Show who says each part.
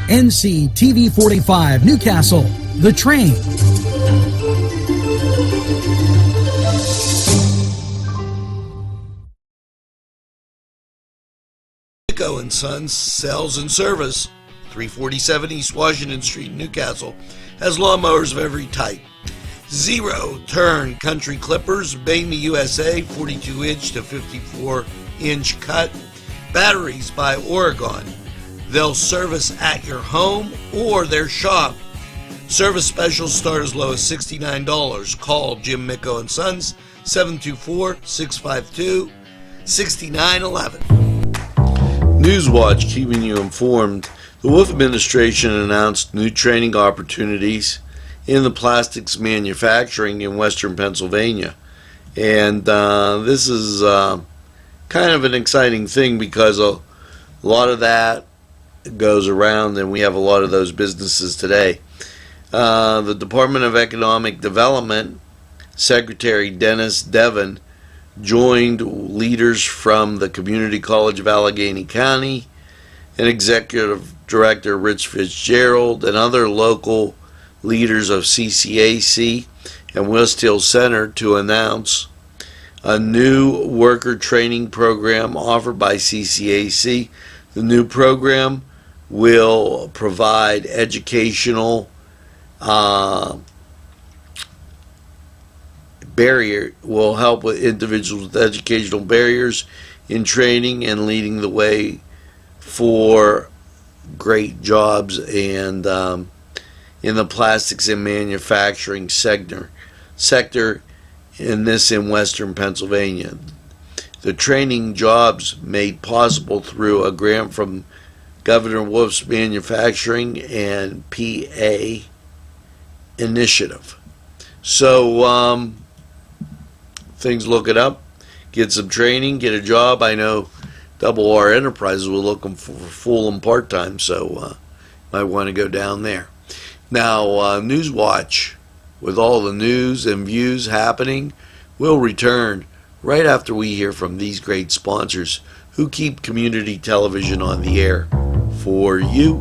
Speaker 1: NCTV45 Newcastle, The Train.
Speaker 2: Miko & Sons Sales and Service, 347 East Washington Street, Newcastle, has lawnmowers of every type. Zero-turn country clippers, Bame USA, 42-inch to 54-inch cut. Batteries by Oregon. They'll service at your home or their shop. Service specials start as low as $69. Call Jim Miko & Sons, 724-652-6911. NewsWatch, keeping you informed. The Wolf administration announced new training opportunities in the plastics manufacturing in western Pennsylvania. And this is kind of an exciting thing because a lot of that goes around, and we have a lot of those businesses today. The Department of Economic Development Secretary Dennis Devon joined leaders from the Community College of Allegheny County and Executive Director Rich Fitzgerald and other local leaders of CCAC and West Hill Center to announce a new worker training program offered by CCAC. The new program will provide educational will help with individuals with educational barriers in training and leading the way for great jobs and in the plastics and manufacturing sector in western Pennsylvania. The training jobs made possible through a grant from Governor Wolf's Manufacturing and PA initiative. So things looking up. Get some training, get a job. I know Double R Enterprises were looking for full and part-time, so might want to go down there. Now, NewsWatch, with all the news and views happening, will return right after we hear from these great sponsors who keep community television on the air for you.